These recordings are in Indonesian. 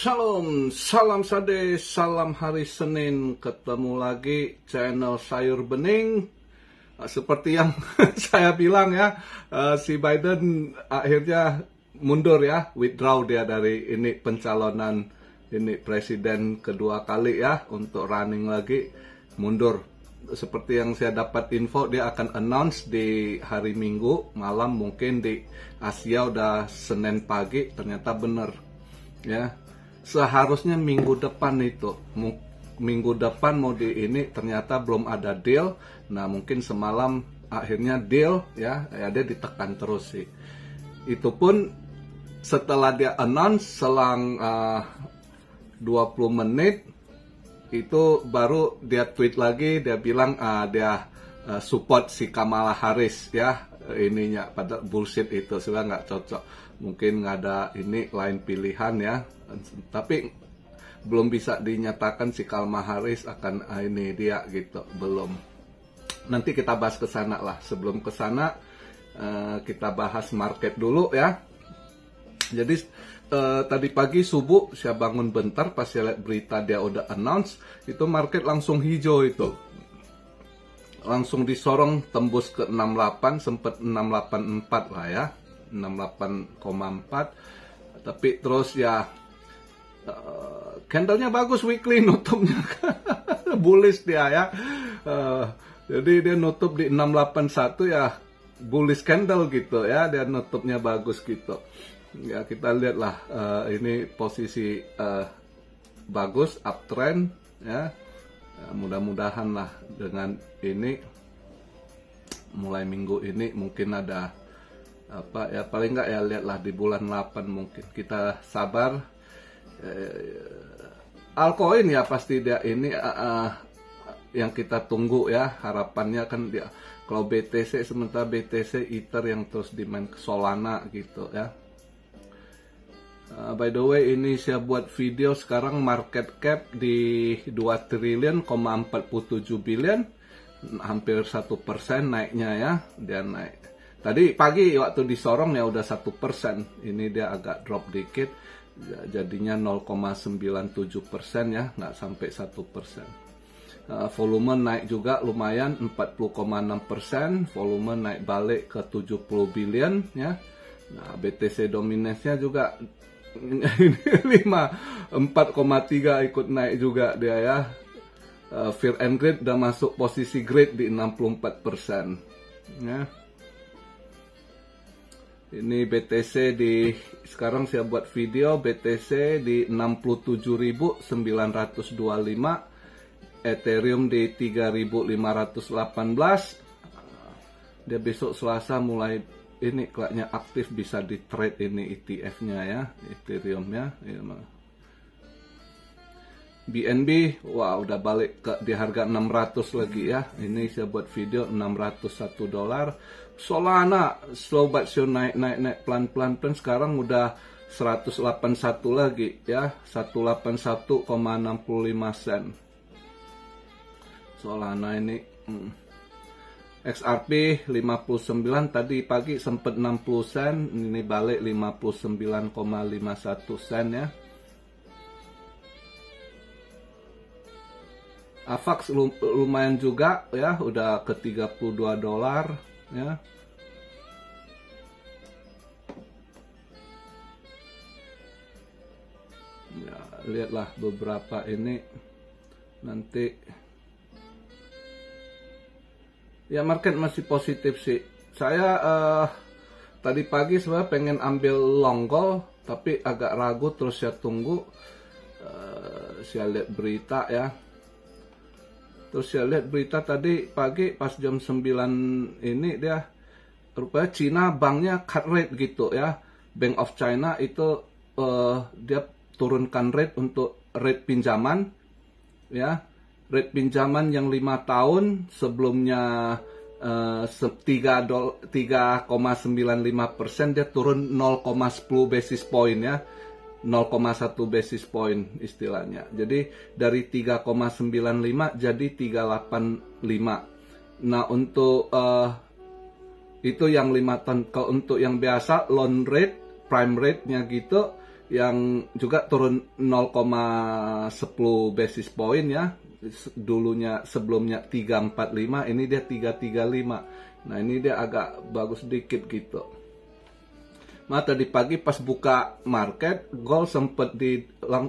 Shalom, salam sade, salam hari Senin. Ketemu lagi channel Sayur Bening. Seperti yang saya bilang ya, si Biden akhirnya mundur ya, withdraw dia dari ini pencalonan ini presiden kedua kali ya, untuk running lagi, mundur. Seperti yang saya dapat info, dia akan announce di hari Minggu malam, mungkin di Asia udah Senin pagi. Ternyata bener ya, seharusnya minggu depan itu, minggu depan mau di ini, ternyata belum ada deal. Nah mungkin semalam akhirnya deal ya, dia ditekan terus sih. Itu pun setelah dia announce selang 20 menit itu baru dia tweet lagi, dia bilang dia support si Kamala Harris ya, ininya pada bullshit itu sudah nggak cocok, mungkin nggak ada ini lain pilihan ya, tapi belum bisa dinyatakan si Kamala Harris akan ini dia gitu, belum. Nanti kita bahas ke sana lah. Sebelum ke sana kita bahas market dulu ya. Jadi tadi pagi subuh saya bangun bentar, pas saya lihat berita dia udah announce, itu market langsung hijau, itu langsung disorong tembus ke 68, sempat 684 lah ya, 68,4, tapi terus ya candlenya bagus, weekly nutupnya bullish dia ya, jadi dia nutup di 681 ya, bullish candle gitu ya, dia nutupnya bagus gitu ya. Kita lihatlah ini posisi bagus, uptrend ya. Mudah-mudahan lah dengan ini mulai minggu ini mungkin ada apa ya, paling nggak ya lihatlah di bulan 8 mungkin kita sabar. Altcoin ya pasti dia ini yang kita tunggu ya, harapannya kan dia kalau BTC, sementara BTC Ether yang terus demand, Solana gitu ya. By the way, ini saya buat video sekarang market cap di 2 triliun, 47 billion, hampir 1% naiknya ya, dia naik. Tadi pagi waktu disorong ya udah 1%, ini dia agak drop dikit, jadinya 0,97% ya, nggak sampai 1%. Volume naik juga lumayan, 40,6%, volume naik balik ke 70 billion ya. Nah, BTC dominance-nya juga 4,3 ikut naik juga dia ya. Fear and Greed udah masuk posisi great di 64% ya. Ini BTC di sekarang saya buat video BTC di 67.925, Ethereum di 3.518. Dia besok Selasa mulai ini kayaknya aktif, bisa di trade ini ETF-nya ya, Ethereum ya. BNB wah udah balik ke di harga 600 lagi ya. Ini saya buat video $601. Solana slow but sure naik pelan-pelan, sekarang udah 181 lagi ya, 181,65 sen. Solana ini XRP 59, tadi pagi sempat 60 sen, ini balik 59,51 sen ya. AVAX lumayan juga ya, udah ke $32 ya. Ya, lihatlah beberapa ini nanti. Ya market masih positif sih. Saya tadi pagi sebenarnya pengen ambil long call, tapi agak ragu, terus saya tunggu. Saya lihat berita ya. Terus saya lihat berita tadi pagi pas jam 9 ini, dia rupanya Cina banknya cut rate gitu ya. Bank of China itu dia turunkan rate untuk rate pinjaman ya. Rate pinjaman yang 5 tahun sebelumnya 3,95%, dia turun 0,10 basis point ya, 0,1 basis point istilahnya. Jadi dari 3,95 jadi 3,85. Nah untuk itu yang 5 tahun. Kalau untuk yang biasa loan rate, prime rate-nya gitu, yang juga turun 0,10 basis point ya. Dulunya sebelumnya 345, ini dia 335. Nah, ini dia agak bagus sedikit gitu. Nah, tadi pagi pas buka market, gold sempet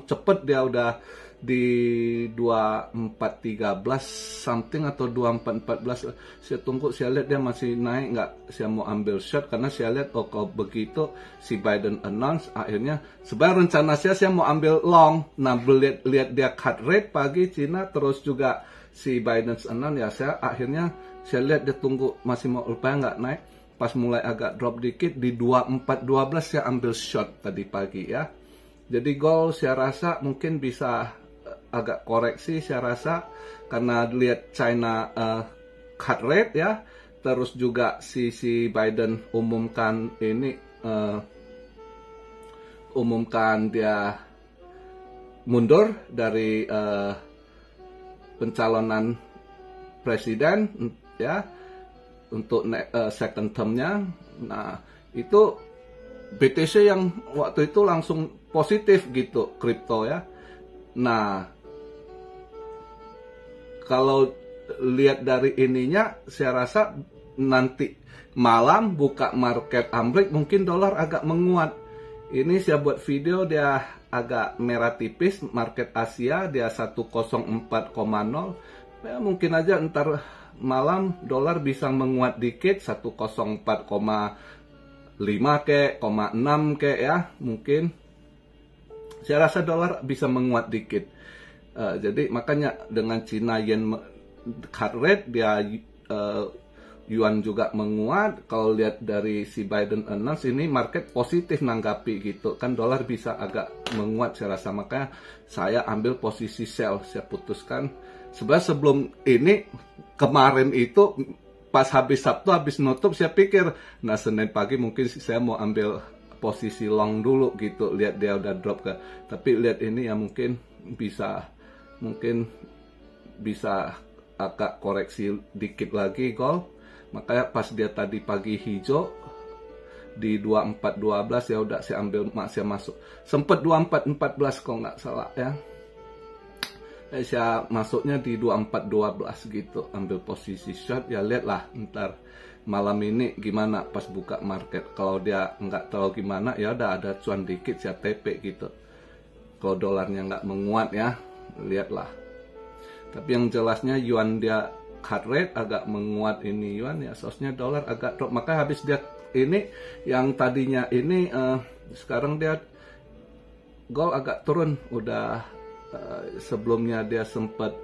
cepet dia udah di 2413 something atau 2414. Saya tunggu, saya lihat dia masih naik nggak, saya mau ambil short karena saya lihat kalau begitu si Biden announce, akhirnya sebenarnya rencana saya mau ambil long. Nah, lihat dia cut rate pagi Cina, terus juga si Biden announce, ya saya lihat dia tunggu masih mau nggak naik. Pas mulai agak drop dikit di 2412 saya ambil short tadi pagi ya. Jadi gold saya rasa mungkin bisa agak koreksi, saya rasa, karena lihat China cut rate ya, terus juga si Biden umumkan dia mundur dari pencalonan presiden ya, untuk second term-nya. Nah, itu BTC yang waktu itu langsung positif gitu, kripto ya. Nah, kalau lihat dari ininya, saya rasa nanti malam buka market Amerika mungkin dolar agak menguat. Ini saya buat video, dia agak merah tipis, market Asia dia 104,0. Ya, mungkin aja ntar malam dolar bisa menguat dikit, 104,5 ke, 0,6 ke ya, mungkin. Saya rasa dolar bisa menguat dikit. Jadi makanya dengan Cina yen cut rate, dia yuan juga menguat. Kalau lihat dari si Biden announce, ini market positif nanggapi gitu kan, dolar bisa agak menguat saya rasa. Makanya saya ambil posisi sell, saya putuskan. Sebenarnya sebelum ini, kemarin itu pas habis Sabtu, habis nutup, saya pikir nah Senin pagi mungkin saya mau ambil posisi long dulu gitu, lihat dia udah drop ke. Tapi lihat ini ya mungkin bisa agak koreksi dikit lagi gold. Makanya pas dia tadi pagi hijau di 2412 ya udah saya ambil, saya masuk. Sempet 2414 kalau nggak salah ya. Saya masuknya di 2412 gitu, ambil posisi short ya, lihatlah ntar malam ini gimana pas buka market. Kalau dia nggak terlalu gimana ya udah ada cuan dikit saya TP gitu. Kalau dolarnya nggak menguat ya, lihatlah. Tapi yang jelasnya yuan dia cut rate agak menguat, ini yuan ya, sosnya dolar agak drop. Maka habis dia ini yang tadinya ini sekarang dia gold agak turun, udah sebelumnya dia sempat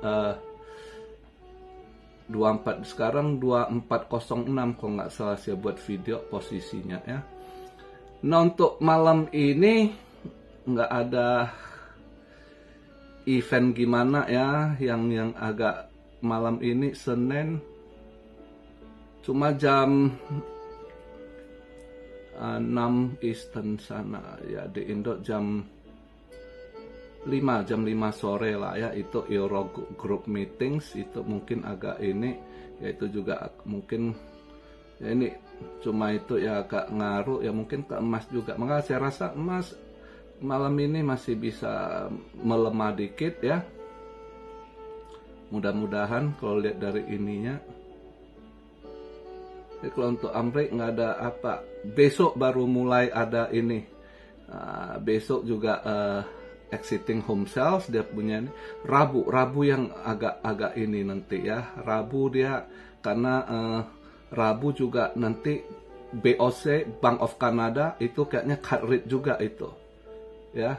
24, sekarang 2406 kalau nggak salah saya buat video posisinya ya. Nah, untuk malam ini nggak ada event gimana ya, yang agak malam ini Senin cuma jam 6 Eastern sana ya, di Indo jam 5 sore lah ya, itu Euro Group Meetings, itu mungkin agak ini ya, itu juga mungkin ya, ini cuma itu ya agak ngaruh ya, mungkin ke emas juga. Maka saya rasa emas malam ini masih bisa melemah dikit ya, mudah-mudahan kalau lihat dari ininya. Jadi kalau untuk Amerika nggak ada apa, besok baru mulai ada ini, besok juga exiting home sales dia punya ini. Rabu yang agak ini nanti ya, Rabu dia karena Rabu juga nanti BOC Bank of Canada itu kayaknya cut rate juga itu ya.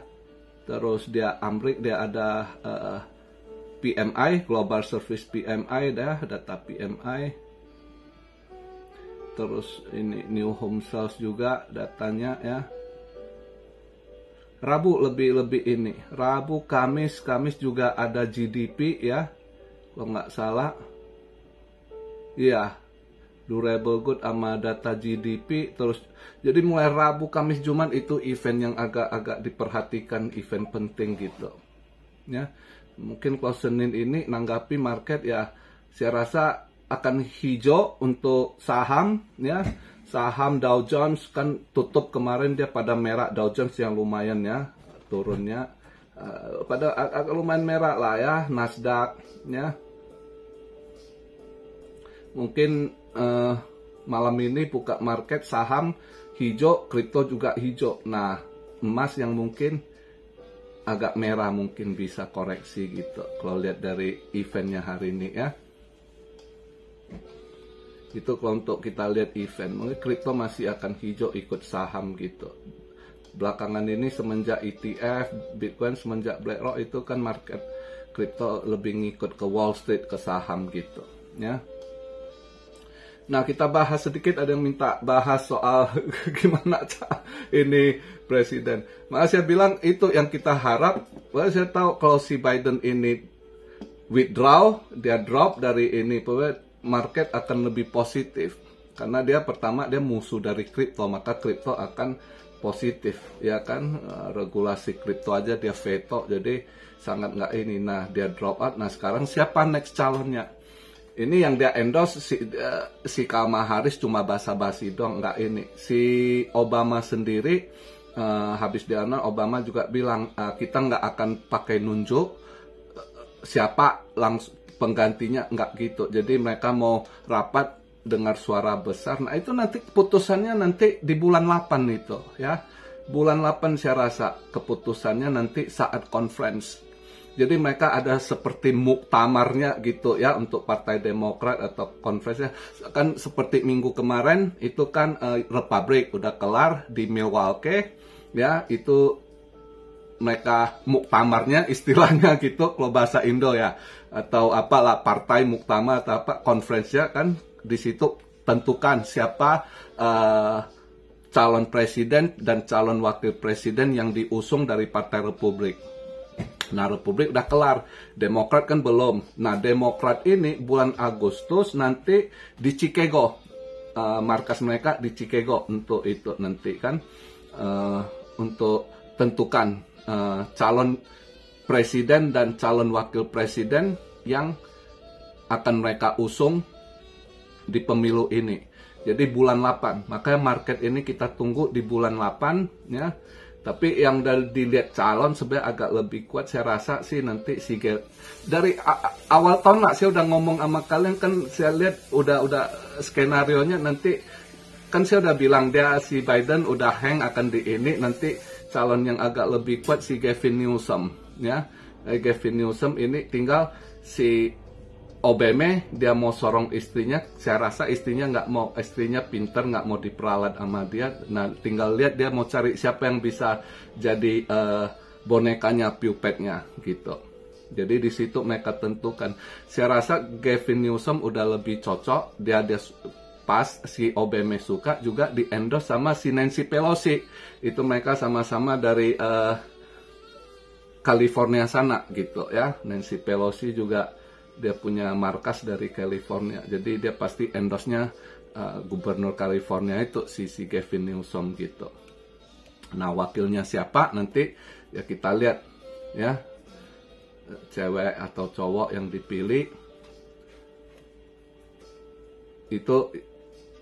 Terus dia Amerika dia ada PMI, Global Service PMI dah, data PMI. Terus ini new home sales juga datanya ya. Rabu lebih ini, Rabu, Kamis juga ada GDP ya, kalau nggak salah. Iya, durable good sama data GDP. Terus jadi mulai Rabu, Kamis, Jumat itu event yang agak diperhatikan, event penting gitu. Ya, mungkin kalau Senin ini nanggapi market ya, saya rasa akan hijau untuk saham ya. saham Dow Jones kan tutup kemarin dia pada merah, Dow Jones yang lumayan ya turunnya pada agak lumayan merah lah ya, Nasdaq ya. Mungkin malam ini buka market saham hijau, kripto juga hijau. Nah, emas yang mungkin agak merah mungkin bisa koreksi gitu kalau lihat dari eventnya hari ini ya. Itu kalau untuk kita lihat event, mungkin kripto masih akan hijau ikut saham gitu. Belakangan ini semenjak ETF, Bitcoin semenjak BlackRock itu kan market kripto lebih ngikut ke Wall Street, ke saham gitu ya. Nah, kita bahas sedikit, ada yang minta bahas soal gimana ini presiden. Maka saya bilang itu yang kita harap. Saya tahu kalau si Biden ini withdraw, dia drop dari ini, market akan lebih positif. Karena dia pertama dia musuh dari kripto, maka kripto akan positif. Ya kan, regulasi kripto aja dia veto, jadi sangat nggak ini. Nah, dia drop out. Nah, sekarang siapa next calonnya? Ini yang dia endorse si Kamala Harris cuma basa-basi dong, nggak ini. Si Obama sendiri, habis dia Obama juga bilang, kita nggak akan pakai nunjuk siapa langsung penggantinya, nggak gitu. Jadi mereka mau rapat dengar suara besar. Nah, itu nanti keputusannya nanti di bulan 8 itu ya. Bulan 8 saya rasa keputusannya nanti saat conference. Jadi mereka ada seperti muktamarnya gitu ya untuk Partai Demokrat atau conference-nya. Kan seperti minggu kemarin itu kan Republik udah kelar di Milwaukee ya, itu mereka muktamarnya istilahnya gitu kalau bahasa Indo ya, atau apalah partai muktamar atau apa conference-nya kan, di situ tentukan siapa calon presiden dan calon wakil presiden yang diusung dari Partai Republik. Nah, Republik udah kelar, Demokrat kan belum. Nah, Demokrat ini bulan Agustus nanti di Chicago, markas mereka di Chicago untuk itu nanti kan untuk tentukan calon presiden dan calon wakil presiden yang akan mereka usung di pemilu ini. Jadi bulan 8, makanya market ini kita tunggu di bulan 8 ya. Tapi yang dilihat calon sebenarnya agak lebih kuat, saya rasa sih nanti si dari awal tahun lah saya udah ngomong sama kalian kan, saya lihat udah skenario-nya nanti kan saya udah bilang dia si Biden udah hang akan di ini, nanti calon yang agak lebih kuat si Gavin Newsom ya. Gavin Newsom ini tinggal si Obama dia mau sorong istrinya, saya rasa istrinya nggak mau, istrinya pinter nggak mau diperalat sama dia. Nah, tinggal lihat dia mau cari siapa yang bisa jadi bonekanya, puppetnya gitu. Jadi di situ mereka tentukan. Saya rasa Gavin Newsom udah lebih cocok, dia pas si Obama suka juga di endorse sama si Nancy Pelosi. Itu mereka sama-sama dari California sana gitu ya. Nancy Pelosi juga dia punya markas dari California, jadi dia pasti endorse-nya gubernur California itu si Gavin Newsom gitu. Nah, wakilnya siapa nanti ya kita lihat ya, cewek atau cowok yang dipilih itu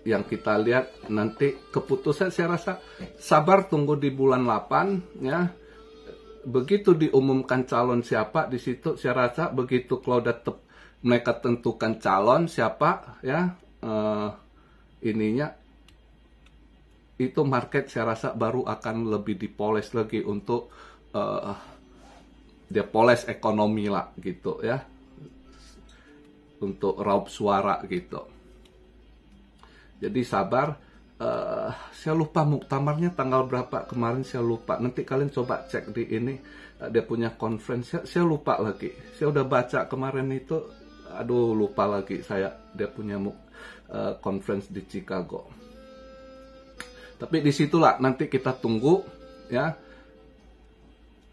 yang kita lihat nanti keputusan. Saya rasa sabar tunggu di bulan 8 ya. Begitu diumumkan calon siapa di situ, saya rasa begitu kalau udah mereka tentukan calon siapa ya, ininya itu market saya rasa baru akan lebih dipoles lagi untuk dia poles ekonomi lah gitu ya, untuk raup suara gitu. Jadi sabar. Saya lupa muktamarnya tanggal berapa kemarin, saya lupa. Nanti kalian coba cek di ini, dia punya conference. Saya lupa lagi. Saya udah baca kemarin itu, aduh lupa lagi saya. Dia punya conference di Chicago. Tapi disitulah nanti kita tunggu ya.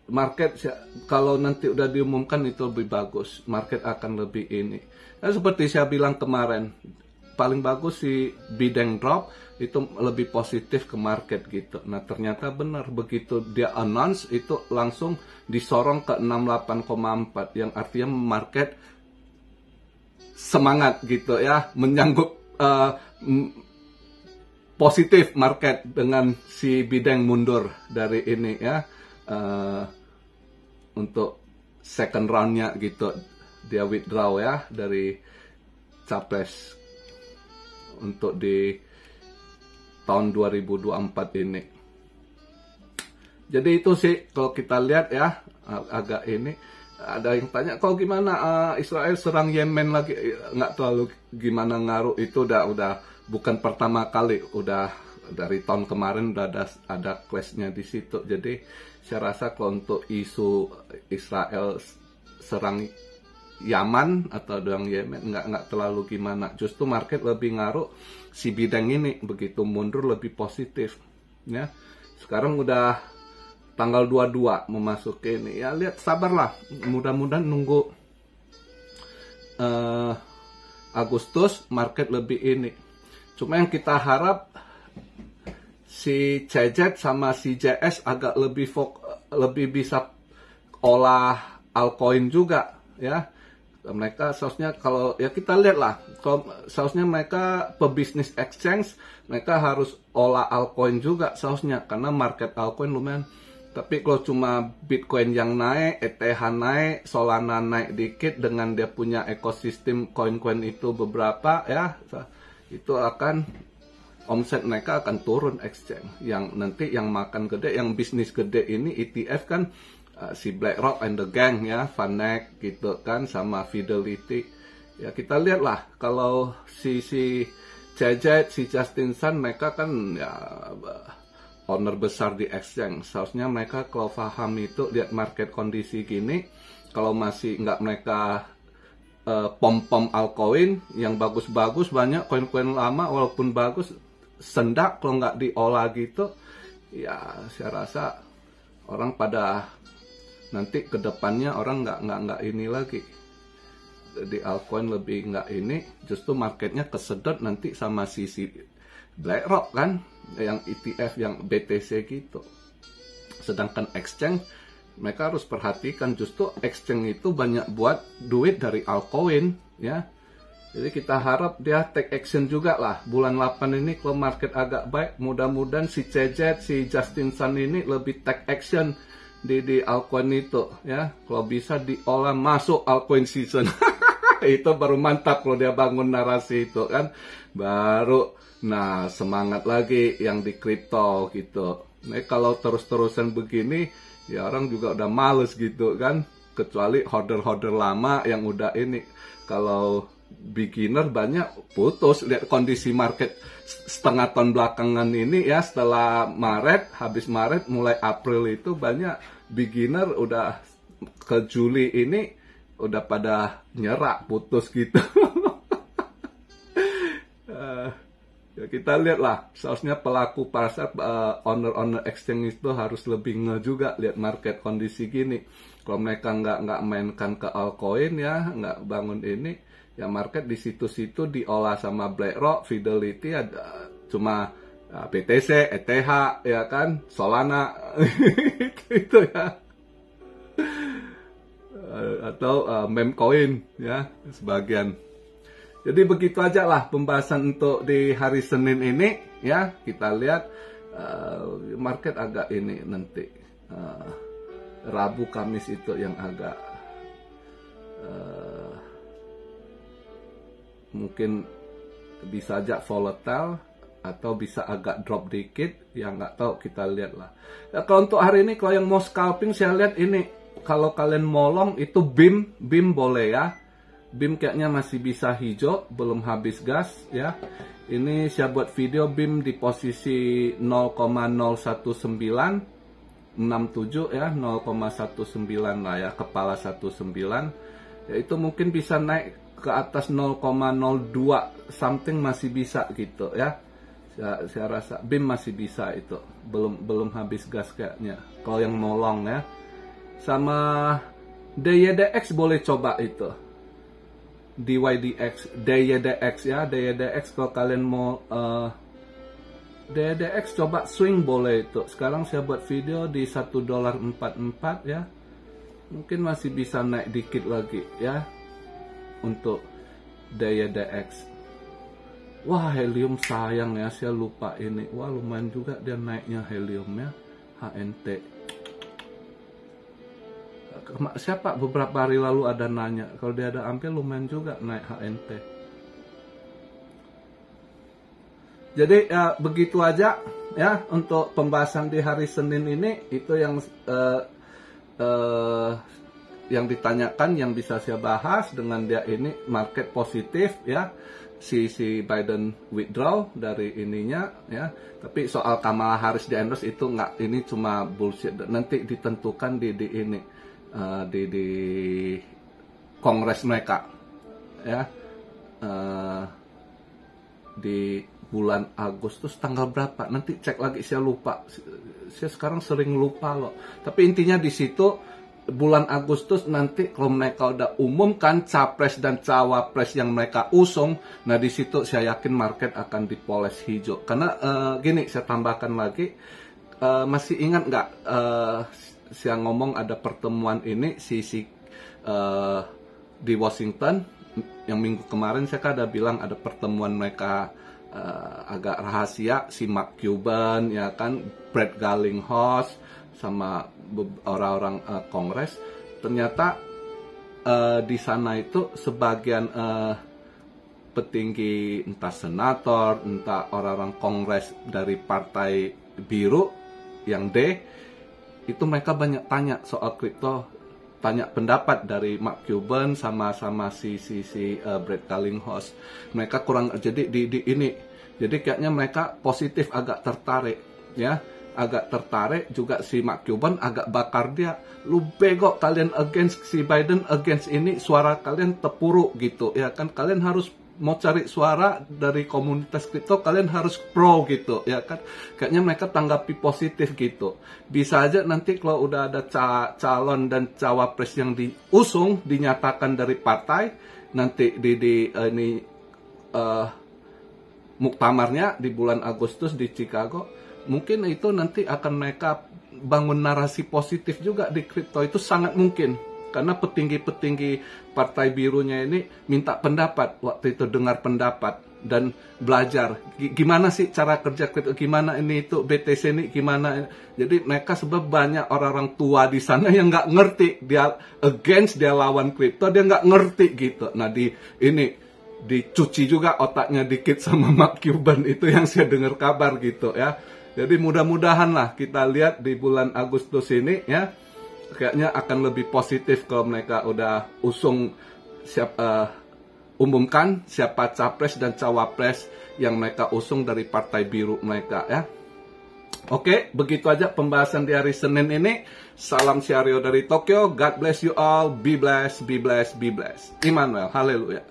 Market kalau nanti udah diumumkan itu lebih bagus. Market akan lebih ini. Nah, seperti saya bilang kemarin, paling bagus si Biden drop itu lebih positif ke market gitu. Nah, ternyata benar, begitu dia announce itu langsung disorong ke 68,4 yang artinya market semangat gitu ya, menyanggup positif market dengan si bidang mundur dari ini ya, untuk second roundnya gitu, dia withdraw ya dari capres untuk di tahun 2024 ini. Jadi itu sih kalau kita lihat ya, agak ini. Ada yang tanya, kok gimana Israel serang Yemen lagi? Nggak terlalu gimana ngaruh, itu udah bukan pertama kali, udah dari tahun kemarin udah ada clash-nya di situ. Jadi saya rasa kalau untuk isu Israel serang Yaman atau yang Yemen nggak terlalu gimana. Justru market lebih ngaruh si bidang ini, begitu mundur lebih positif ya. Sekarang udah tanggal 22 memasuki ini ya, lihat sabarlah, mudah-mudahan nunggu Agustus market lebih ini. Cuma yang kita harap si CZ sama si JS agak lebih bisa olah altcoin juga ya. Mereka seharusnya, kalau ya kita lihat lah, kalau seharusnya mereka pebisnis exchange, mereka harus olah altcoin juga seharusnya, karena market altcoin lumayan. Tapi kalau cuma Bitcoin yang naik, ETH naik, Solana naik dikit, dengan dia punya ekosistem koin-koin itu beberapa ya, itu akan omset mereka akan turun exchange. Yang nanti yang makan gede, yang bisnis gede ini ETF kan, si BlackRock and the Gang ya, Vanek gitu kan, sama Fidelity. Ya kita lihatlah kalau si CZ, si Justin Sun, mereka kan ya owner besar di exchange. Seharusnya mereka kalau paham itu, lihat market kondisi gini, kalau masih nggak mereka pom-pom altcoin yang bagus-bagus, banyak koin-koin lama walaupun bagus sendak kalau nggak diolah gitu, ya saya rasa orang pada nanti kedepannya orang nggak ini lagi di altcoin, lebih nggak ini, justru marketnya kesedot nanti sama sisi BlackRock kan, yang ETF yang BTC gitu. Sedangkan exchange mereka harus perhatikan, justru exchange itu banyak buat duit dari altcoin ya. Jadi kita harap dia take action juga lah bulan 8 ini. Kalau market agak baik, mudah-mudahan si CZ, si Justin Sun ini lebih take action di altcoin itu ya. Kalau bisa diolah masuk altcoin season. Itu baru mantap kalau dia bangun narasi itu kan, baru nah semangat lagi yang di kripto gitu. Nah kalau terus-terusan begini ya orang juga udah males gitu kan, kecuali holder-holder lama yang udah ini. Kalau beginner banyak putus, lihat kondisi market setengah tahun belakangan ini ya, setelah Maret, habis Maret mulai April itu banyak beginner udah ke Juli ini udah pada nyerak, putus gitu. Ya kita lihat lah, seharusnya pelaku pasar, owner exchange itu harus lebih nge juga lihat market kondisi gini. Kalau mereka nggak mainkan ke altcoin ya, nggak bangun ini, ya market di situ-situ diolah sama BlackRock, Fidelity, ada cuma BTC, ETH ya kan, Solana itu ya, atau meme-coin ya sebagian. Jadi begitu aja lah pembahasan untuk di hari Senin ini ya. Kita lihat market agak ini nanti Rabu Kamis itu yang agak mungkin bisa aja volatile atau bisa agak drop dikit, ya nggak tahu, kita lihat lah. Ya, kalau untuk hari ini, kalau yang mau scalping saya lihat ini, kalau kalian mau long itu BIM boleh ya. BIM kayaknya masih bisa hijau, belum habis gas ya. Ini saya buat video BIM di posisi 0,01967 ya, 0,19 lah ya, kepala 19. Ya itu mungkin bisa naik ke atas 0,02 something, masih bisa gitu ya. Saya rasa BIM masih bisa itu, belum habis gas kayaknya. Kalau yang mau long ya. Sama DYDX boleh coba itu. DYDX ya, DYDX kalau kalian mau DYDX coba swing boleh itu. Sekarang saya buat video di $1.44 ya. Mungkin masih bisa naik dikit lagi ya untuk DYDX. Wah, helium sayang ya, saya lupa ini. Wah, lumayan juga dia naiknya heliumnya, HNT. Siapa beberapa hari lalu ada nanya, kalau dia ada ampil lumayan juga naik HNT. Jadi begitu aja ya untuk pembahasan di hari Senin ini. Itu yang ditanyakan, yang bisa saya bahas dengan dia ini market positif ya. Si Biden withdraw dari ininya ya, tapi soal Kamala Harris di endorse itu nggak, ini cuma bullshit. Nanti ditentukan di ini di kongres mereka ya, di bulan Agustus tanggal berapa, nanti cek lagi, saya lupa, saya sekarang sering lupa loh, tapi intinya di situ bulan Agustus nanti kalau mereka udah umumkan capres dan cawapres yang mereka usung, nah di situ saya yakin market akan dipoles hijau. Karena gini, saya tambahkan lagi, masih ingat nggak saya ngomong ada pertemuan ini di Washington yang minggu kemarin, saya kan ada bilang ada pertemuan mereka agak rahasia, si Mark Cuban ya kan, Brett Garlinghouse sama orang-orang Kongres. Ternyata di sana itu sebagian petinggi, entah senator, entah orang-orang Kongres dari Partai Biru yang D, itu mereka banyak tanya soal kripto, tanya pendapat dari Mark Cuban sama si Brett Garlinghouse. Mereka kurang, jadi jadi kayaknya mereka positif, agak tertarik ya. Agak tertarik juga, si Mark Cuban agak bakar dia, lu bego kalian against si Biden, against ini, suara kalian terpuruk gitu ya kan, kalian harus mau cari suara dari komunitas kripto, kalian harus pro gitu ya kan. Kayaknya mereka tanggapi positif gitu. Bisa aja nanti kalau udah ada calon dan cawapres yang diusung, dinyatakan dari partai, nanti ini muktamarnya di bulan Agustus di Chicago, mungkin itu nanti akan mereka bangun narasi positif juga di kripto. Itu sangat mungkin, karena petinggi-petinggi partai birunya ini minta pendapat waktu itu, dengar pendapat dan belajar gimana sih cara kerja kripto, gimana ini itu BTC ini gimana. Jadi mereka sebab banyak orang-orang tua di sana yang nggak ngerti, dia against, dia lawan kripto, dia nggak ngerti gitu. Nah dicuci juga otaknya dikit sama Mark Cuban, itu yang saya dengar kabar gitu ya. Jadi mudah-mudahan lah kita lihat di bulan Agustus ini ya, kayaknya akan lebih positif kalau mereka udah umumkan siapa capres dan cawapres yang mereka usung dari partai biru mereka ya. Oke, begitu aja pembahasan di hari Senin ini. Salam Syario dari Tokyo. God bless you all. Be blessed, be blessed, be blessed. Immanuel, haleluya.